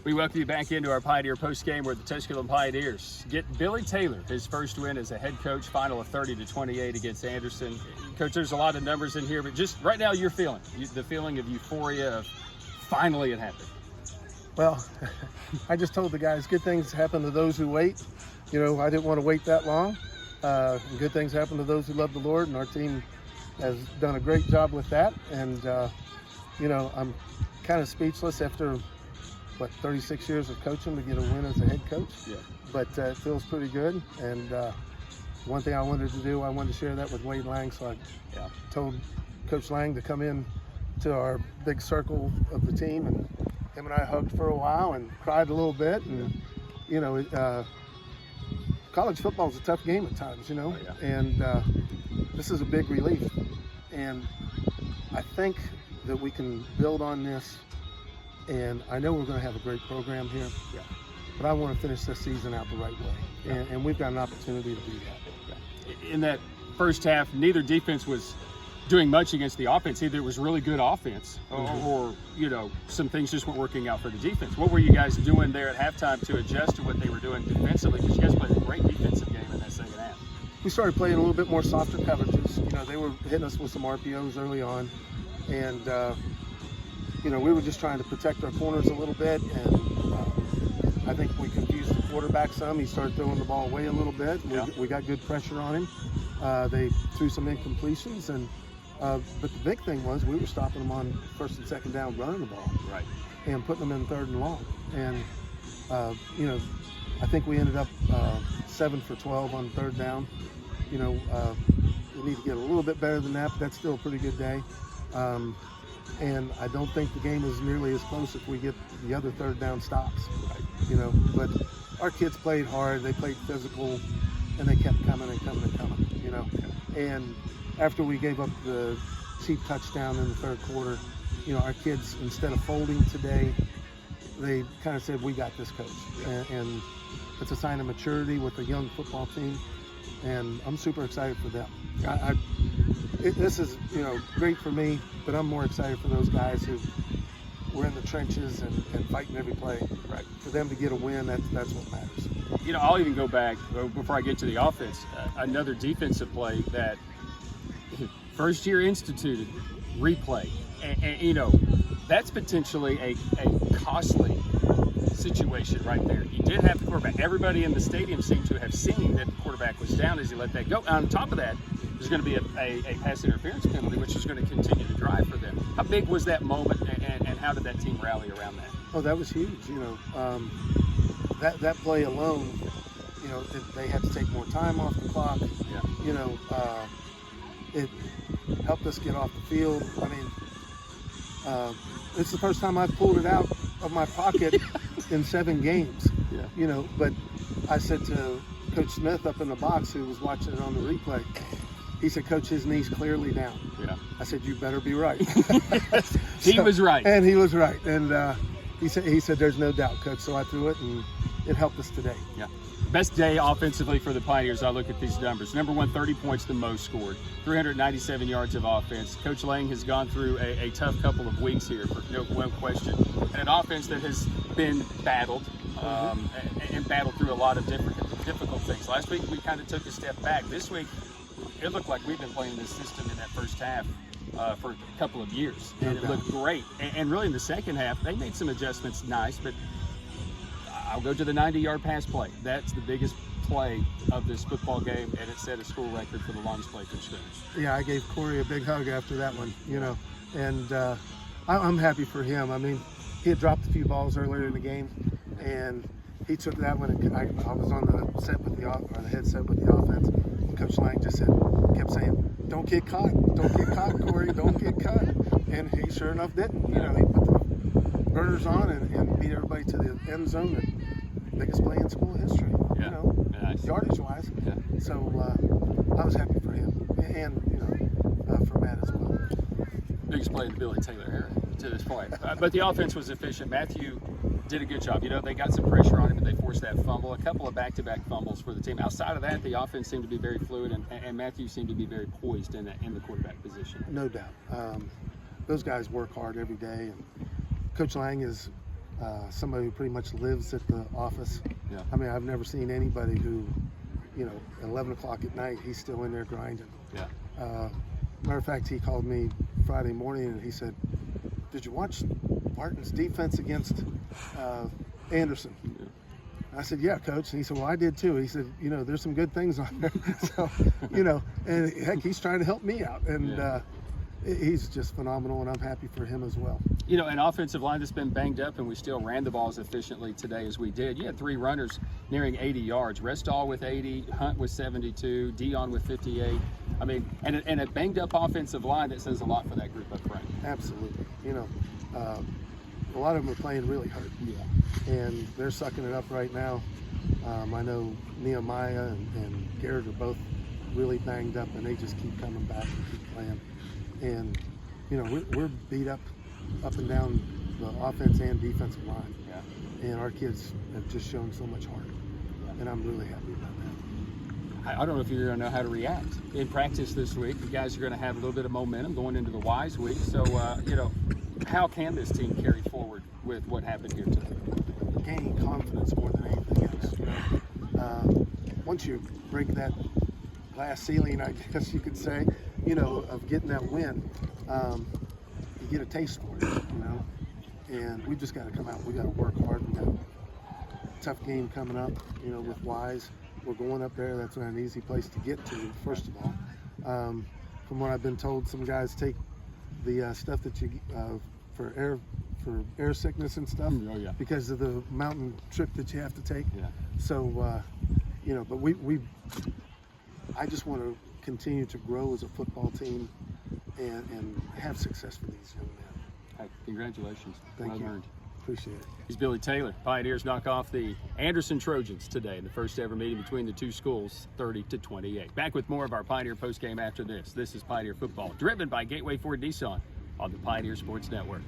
We welcome you back into our Pioneer Postgame where the Tusculum Pioneers get Billy Taylor his first win as a head coach, final of 30-28 against Anderson. Coach, there's a lot of numbers in here, but just right now you're feeling the feeling of euphoria of finally it happened. Well, I just told the guys good things happen to those who wait. You know, I didn't want to wait that long. Good things happen to those who love the Lord, and our team has done a great job with that. And, you know, I'm kind of speechless after 36 years of coaching to get a win as a head coach. Yeah. But it feels pretty good. And one thing I wanted to do, I wanted to share that with Wade Lang. So I told Coach Lang to come in to our big circle of the team, and him and I hugged for a while and cried a little bit. And you know, college football is a tough game at times, you know. Oh, yeah. And this is a big relief. And I think that we can build on this. And I know we're going to have a great program here, but I want to finish this season out the right way. And we've got an opportunity to do that. In that first half, neither defense was doing much against the offense. Either it was really good offense or you know, some things just weren't working out for the defense. What were you guys doing there at halftime to adjust to what they were doing defensively? Because you guys played a great defensive game in that second half. We started playing a little bit more softer coverages. You know, they were hitting us with some RPOs early on. And, you know, we were just trying to protect our corners a little bit, and I think we confused the quarterback some. He started throwing the ball away a little bit. We got good pressure on him. They threw some incompletions, and but the big thing was we were stopping them on first and second down running the ball, and putting them in third and long. And you know, I think we ended up 7 for 12 on third down. You know, we need to get a little bit better than that, but that's still a pretty good day. And I don't think the game is nearly as close if we get the other third down stops. You know, but our kids played hard, they played physical, and they kept coming and coming and coming, you know. And after we gave up the cheap touchdown in the third quarter, you know, our kids, instead of folding today, they kind of said, we got this, coach. And it's a sign of maturity with a young football team, and I'm super excited for them. This is, you know, great for me, but I'm more excited for those guys who were in the trenches and fighting every play. For them to get a win, that's what matters. You know, I'll even go back, before I get to the offense, another defensive play that first year instituted, replay. And you know, that's potentially a costly situation right there. You did have the quarterback. Everybody in the stadium seemed to have seen that the quarterback was down as he let that go. On top of that, there's going to be a pass interference penalty, which is going to continue to drive for them. How big was that moment, and how did that team rally around that? Oh, that was huge. You know, that play alone, you know, they had to take more time off the clock. You know, it helped us get off the field. I mean, it's the first time I've pulled it out of my pocket in 7 games. You know, but I said to Coach Smith up in the box, who was watching it on the replay, he said, Coach, his knee's clearly down. I said, you better be right. He was right. And he was right. And he said, there's no doubt, Coach. So I threw it, and it helped us today. Best day offensively for the Pioneers. I look at these numbers. Number one, 30 points the most scored, 397 yards of offense. Coach Lang has gone through a tough couple of weeks here, for no question. And an offense that has been battled and battled through a lot of difficult things. Last week, we kind of took a step back. This week, it looked like we've been playing this system in that first half for a couple of years, and it looked great. And really in the second half, they made some adjustments, nice, but I'll go to the 90-yard pass play. That's the biggest play of this football game, and it set a school record for the longest play from scrimmage. Yeah, I gave Corey a big hug after that one, you know, and I'm happy for him. I mean, he had dropped a few balls earlier in the game, and he took that one, and I was on the set with the headset with the offense. Coach Lang just kept saying, "Don't get caught, Corey, don't get caught," and he sure enough didn't. You know, he put the burners on and beat everybody to the end zone. The biggest play in school history. You know, yardage wise. So I was happy for him, and you know, for Matt as well. Biggest play in the Billy Taylor era to this point. But the offense was efficient. Matthew did a good job. You know, they got some pressure on him, and they forced that fumble. A couple of back-to-back fumbles for the team. Outside of that, the offense seemed to be very fluid, and Matthew seemed to be very poised in the quarterback position. No doubt. Those guys work hard every day, and Coach Lang is somebody who pretty much lives at the office. Yeah. I mean, I've never seen anybody who, at 11 o'clock at night, he's still in there grinding. Yeah. Matter of fact, he called me Friday morning and he said, "Did you watch Barton's defense against Anderson?" Yeah. I said, "Yeah, coach." And he said, "Well, I did too." He said, "There's some good things on there." So, and heck, he's trying to help me out. And he's just phenomenal, and I'm happy for him as well. An offensive line that's been banged up, and we still ran the ball as efficiently today as we did. You had 3 runners nearing 80 yards. Restall with 80, Hunt with 72, Dion with 58. I mean, and a banged up offensive line that says a lot for that group up front. Absolutely. A lot of them are playing really hurt. Yeah. And they're sucking it up right now. I know Nehemiah and Garrett are both really banged up, and they just keep coming back and keep playing. And, we're beat up and down the offense and defensive line. Yeah. And our kids have just shown so much heart. And I'm really happy about that. I don't know if you're going to know how to react. In practice this week, you guys are going to have a little bit of momentum going into the Wise week. So, how can this team carry forward with what happened here today? Gaining confidence more than anything else. Once you break that glass ceiling, I guess you could say, of getting that win, you get a taste for it, and we just got to come out. We got to work hard. We got a tough game coming up, with Wise. We're going up there. That's not an easy place to get to, first of all. From what I've been told, some guys take the stuff that you for air sickness and stuff because of the mountain trip that you have to take. Yeah. So, but I just want to continue to grow as a football team and have success for these young men. Hey, congratulations. Thank you. Earned. Appreciate it. He's Billy Taylor. Pioneers knock off the Anderson Trojans today in the first ever meeting between the two schools, 30-28. Back with more of our Pioneer postgame after this. This is Pioneer Football, driven by Gateway Ford Nissan on the Pioneer Sports Network.